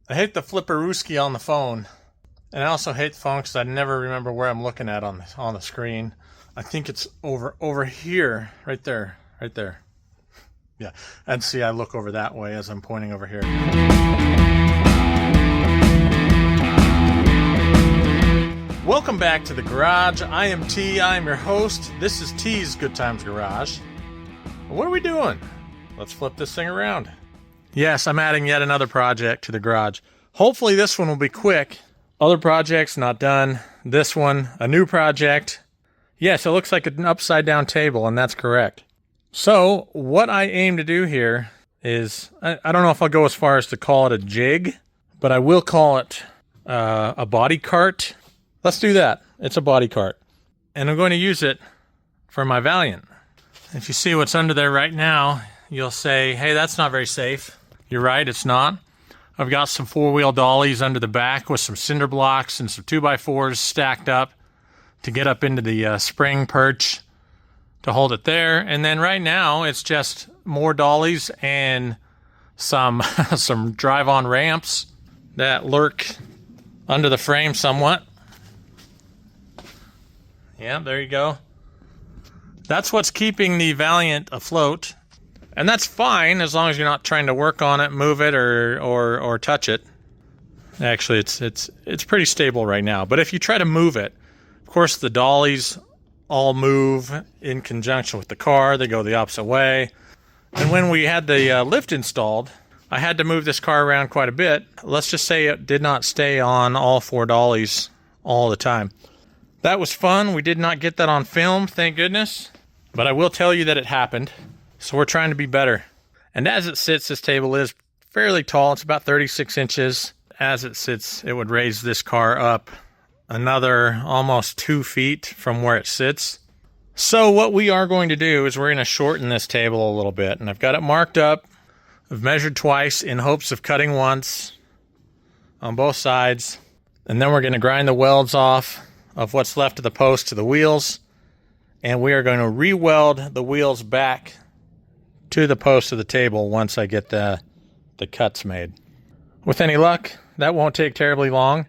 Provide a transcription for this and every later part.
I hate the flipperooski on the phone. And I also hate the phone because I never remember where I'm looking at on the screen. I think it's over here, right there. Yeah, and see, I look over that way as I'm pointing over here. Welcome back to the garage. I am T. I am your host. This is T's Good Times Garage. What are we doing? Let's flip this thing around. Yes, I'm adding yet another project to the garage. Hopefully this one will be quick. Other projects not done. This one, a new project. Yes, it looks like an upside down table, and that's correct. So what I aim to do here is, I don't know if I'll go as far as to call it a jig, but I will call it a body cart. Let's do that. It's a body cart. And I'm going to use it for my Valiant. If you see what's under there right now, you'll say, hey, that's not very safe. You're right, it's not. I've got some four-wheel dollies under the back with some cinder blocks and some 2x4s stacked up to get up into the spring perch to hold it there. And then right now, it's just more dollies and some some drive-on ramps that lurk under the frame somewhat. Yeah, there you go. That's what's keeping the Valiant afloat. And that's fine as long as you're not trying to work on it, move it, or touch it. Actually, it's pretty stable right now. But if you try to move it, of course the dollies all move in conjunction with the car. They go the opposite way. And when we had the lift installed, I had to move this car around quite a bit. Let's just say it did not stay on all four dollies all the time. That was fun. We did not get that on film, thank goodness. But I will tell you that it happened. So we're trying to be better. And as it sits, this table is fairly tall. It's about 36 inches. As it sits, it would raise this car up another almost 2 feet from where it sits. So what we are going to do is we're going to shorten this table a little bit. And I've got it marked up. I've measured twice in hopes of cutting once on both sides. And then we're going to grind the welds off of what's left of the post to the wheels. And we are going to re-weld the wheels back to the post of the table once I get the cuts made. With any luck, that won't take terribly long,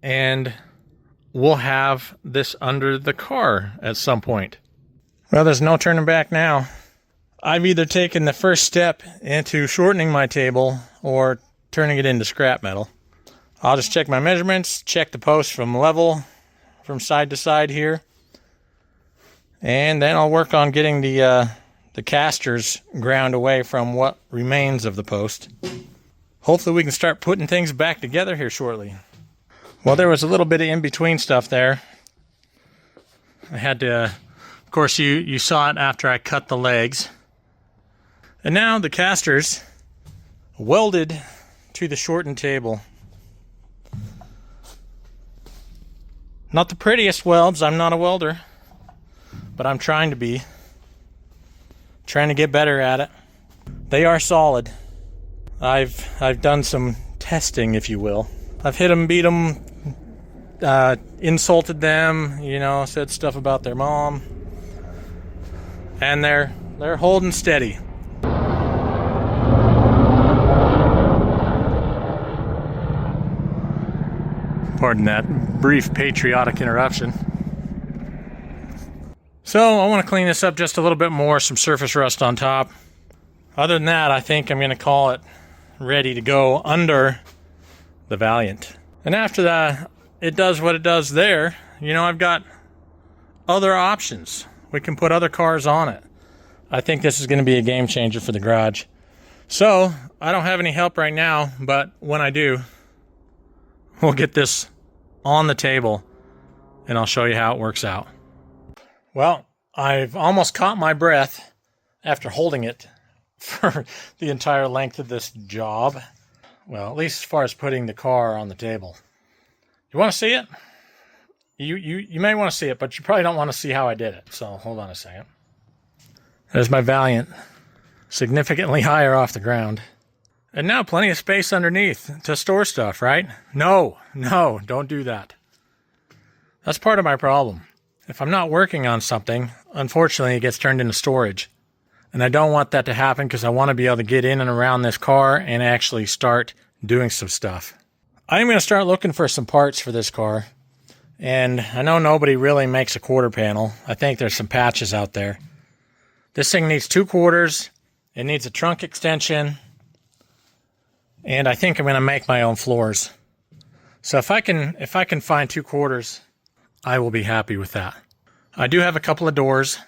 and we'll have this under the car at some point. Well, there's no turning back now. I've either taken the first step into shortening my table or turning it into scrap metal. I'll just check my measurements, check the post from level from side to side here, and then I'll work on getting the casters ground away from what remains of the post. Hopefully we can start putting things back together here shortly. Well, there was a little bit of in-between stuff there. I had to, of course, you saw it after I cut the legs. And now the casters welded to the shortened table. Not the prettiest welds, I'm not a welder, but I'm trying to be. Trying to get better at it. They are solid. I've done some testing, if you will. I've hit them, beat them, insulted them, said stuff about their mom, and they're holding steady. Pardon that brief patriotic interruption. So I want to clean this up just a little bit more, some surface rust on top. Other than that, I think I'm going to call it ready to go under the Valiant. And after that, it does what it does there. I've got other options. We can put other cars on it. I think this is going to be a game changer for the garage. So I don't have any help right now, but when I do, we'll get this on the table and I'll show you how it works out. Well, I've almost caught my breath after holding it for the entire length of this job. Well, at least as far as putting the car on the table. You want to see it? You may want to see it, but you probably don't want to see how I did it. So hold on a second. There's my Valiant, significantly higher off the ground. And now plenty of space underneath to store stuff, right? No, don't do that. That's part of my problem. If I'm not working on something, unfortunately it gets turned into storage. And I don't want that to happen because I want to be able to get in and around this car and actually start doing some stuff. I'm going to start looking for some parts for this car. And I know nobody really makes a quarter panel. I think there's some patches out there. This thing needs 2 quarters. It needs a trunk extension. And I think I'm going to make my own floors. So if I can find 2 quarters, I will be happy with that. I do have a couple of doors.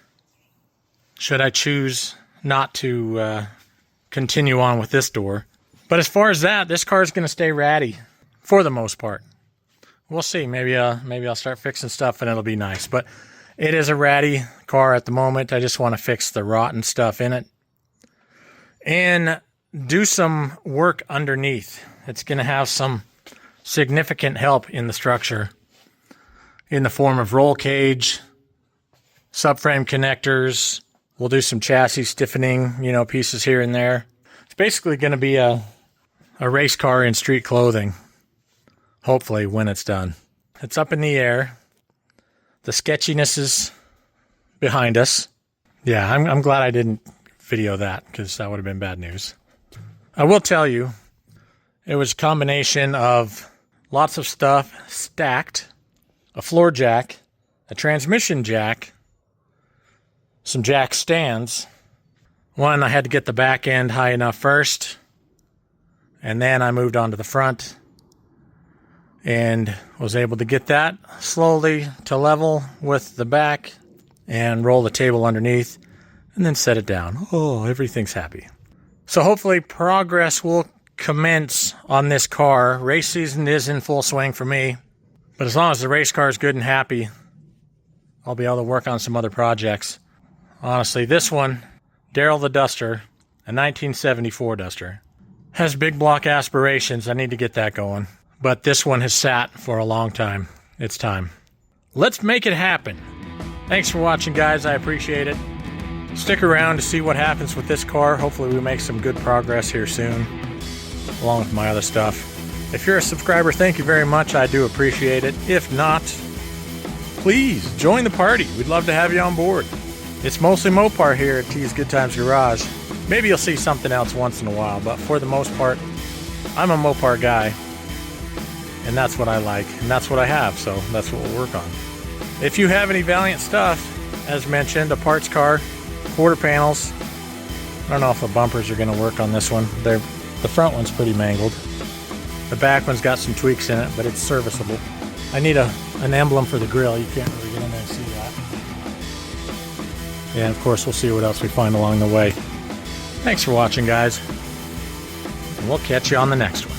Should I choose not to continue on with this door. But as far as that, this car is going to stay ratty for the most part. We'll see. Maybe I'll start fixing stuff and it'll be nice. But it is a ratty car at the moment. I just want to fix the rotten stuff in it and do some work underneath. It's going to have some significant help in the structure in the form of roll cage, subframe connectors. We'll do some chassis stiffening, pieces here and there. It's basically going to be a race car in street clothing. Hopefully, when it's done. It's up in the air. The sketchiness is behind us. Yeah, I'm glad I didn't video that, because that would have been bad news. I will tell you, it was a combination of lots of stuff stacked, a floor jack, a transmission jack, some jack stands. One, I had to get the back end high enough first, and then I moved on to the front. And was able to get that slowly to level with the back and roll the table underneath and then set it down. Oh, everything's happy. So hopefully progress will commence on this car. Race season is in full swing for me. But as long as the race car is good and happy, I'll be able to work on some other projects. Honestly, this one, Daryl the Duster, a 1974 Duster, has big block aspirations. I need to get that going. But this one has sat for a long time. It's time. Let's make it happen. Thanks for watching, guys. I appreciate it. Stick around to see what happens with this car. Hopefully we make some good progress here soon, along with my other stuff. If you're a subscriber, thank you very much. I do appreciate it. If not, please join the party. We'd love to have you on board. It's mostly Mopar here at T's Good Times Garage. Maybe you'll see something else once in a while, but for the most part, I'm a Mopar guy. And that's what I like, and that's what I have, so that's what we'll work on. If you have any Valiant stuff, as mentioned, a parts car, quarter panels. I don't know if the bumpers are going to work on this one. The front one's pretty mangled. The back one's got some tweaks in it, but it's serviceable. I need an emblem for the grill. You can't really get in there and see that. And of course, we'll see what else we find along the way. Thanks for watching, guys. And we'll catch you on the next one.